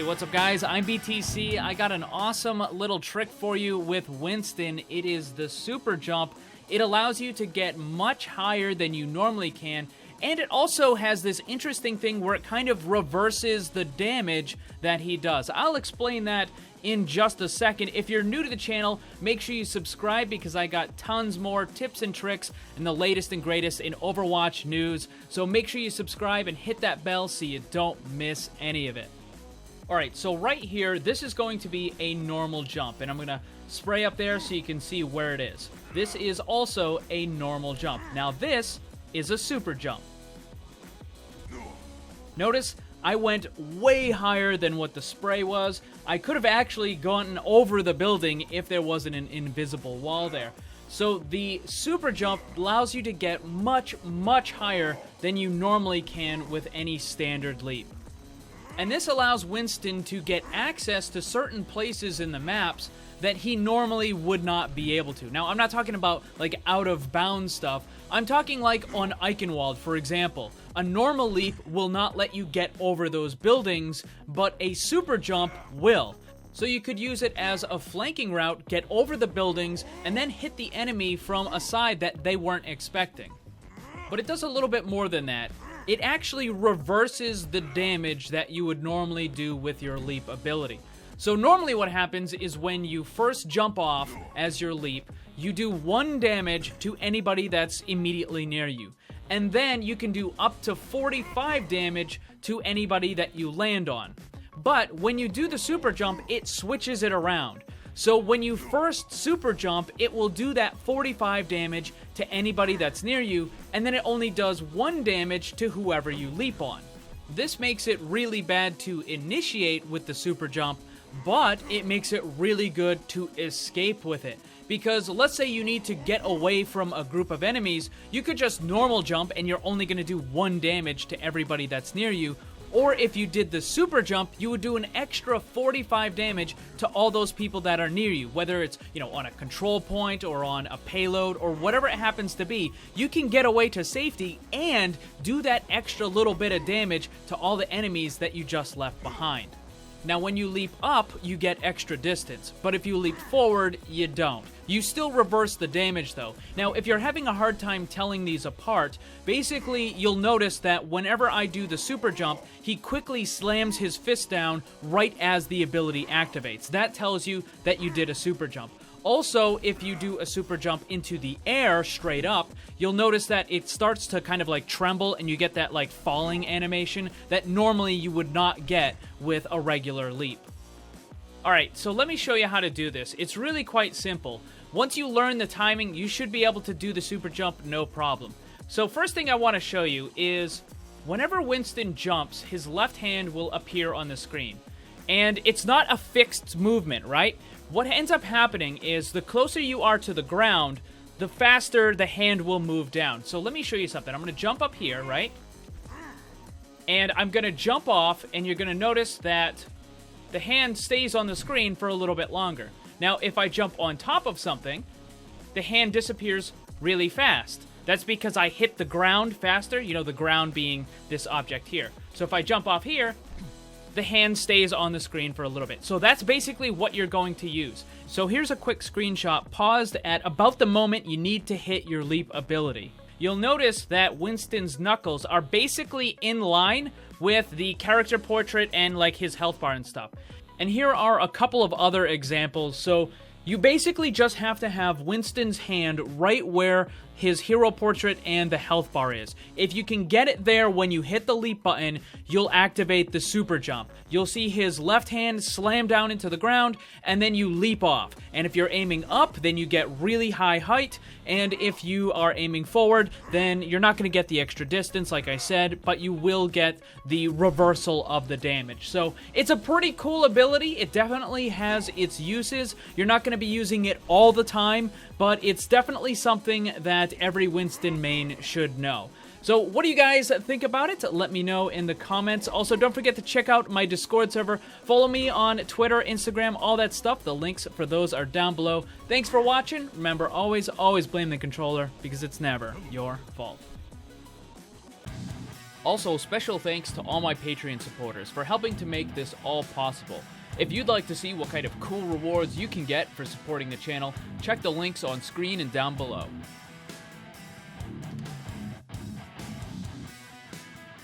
Hey, what's up guys? I'm BTC. I got an awesome little trick for you with Winston. It is the super jump. It allows you to get much higher than you normally can, and it also has this interesting thing where it kind of reverses the damage that he does. I'll explain that in just a second. If you're new to the channel, make sure you subscribe because I got tons more tips and tricks and the latest and greatest in Overwatch news. So make sure you subscribe and hit that bell so you don't miss any of it. Alright, so right here, this is going to be a normal jump, and I'm going to spray up there so you can see where it is. This is also a normal jump. Now this is a super jump. Notice I went way higher than what the spray was. I could have actually gone over the building if there wasn't an invisible wall there. So the super jump allows you to get much, much higher than you normally can with any standard leap. And this allows Winston to get access to certain places in the maps that he normally would not be able to. Now, I'm not talking about like out of bounds stuff. I'm talking like on Eichenwald, for example. A normal leap will not let you get over those buildings, but a super jump will. So you could use it as a flanking route, get over the buildings, and then hit the enemy from a side that they weren't expecting. But it does a little bit more than that. It actually reverses the damage that you would normally do with your leap ability. So normally what happens is when you first jump off as your leap, you do 1 damage to anybody that's immediately near you. And then you can do up to 45 damage to anybody that you land on. But when you do the super jump, it switches it around. So when you first super jump, it will do that 45 damage to anybody that's near you, and then it only does 1 damage to whoever you leap on. This makes it really bad to initiate with the super jump, but it makes it really good to escape with it. Because let's say you need to get away from a group of enemies, you could just normal jump and you're only going to do 1 damage to everybody that's near you. Or if you did the super jump, you would do an extra 45 damage to all those people that are near you. Whether it's, on a control point or on a payload or whatever it happens to be, you can get away to safety and do that extra little bit of damage to all the enemies that you just left behind. Now, when you leap up, you get extra distance, but if you leap forward, you don't. You still reverse the damage, though. Now, if you're having a hard time telling these apart, basically, you'll notice that whenever I do the super jump, he quickly slams his fist down right as the ability activates. That tells you that you did a super jump. Also, if you do a super jump into the air straight up, you'll notice that it starts to kind of like tremble and you get that like falling animation that normally you would not get with a regular leap. Alright, so let me show you how to do this. It's really quite simple. Once you learn the timing, you should be able to do the super jump no problem. So first thing I want to show you is whenever Winston jumps, his left hand will appear on the screen. And it's not a fixed movement, right? What ends up happening is the closer you are to the ground, the faster the hand will move down. So let me show you something. I'm going to jump up here, right? And I'm going to jump off, and you're going to notice that the hand stays on the screen for a little bit longer. Now, if I jump on top of something, the hand disappears really fast. That's because I hit the ground faster, the ground being this object here. So if I jump off here, the hand stays on the screen for a little bit. So that's basically what you're going to use. So here's a quick screenshot paused at about the moment you need to hit your leap ability. You'll notice that Winston's knuckles are basically in line with the character portrait and like his health bar and stuff. And here are a couple of other examples. So you basically just have to have Winston's hand right where his hero portrait and the health bar is. If you can get it there when you hit the leap button, you'll activate the super jump. You'll see his left hand slam down into the ground, and then you leap off. And if you're aiming up, then you get really high height, and if you are aiming forward, then you're not going to get the extra distance, like I said, but you will get the reversal of the damage. So it's a pretty cool ability. It definitely has its uses. You're not going to be using it all the time, but it's definitely something that every Winston main should know. So what do you guys think about it? Let me know in the comments. Also, don't forget to check out my Discord server. Follow me on Twitter, Instagram, all that stuff. The links for those are down below. Thanks for watching. Remember, always blame the controller because it's never your fault. Also, special thanks to all my Patreon supporters for helping to make this all possible. If you'd like to see what kind of cool rewards you can get for supporting the channel, check the links on screen and down below.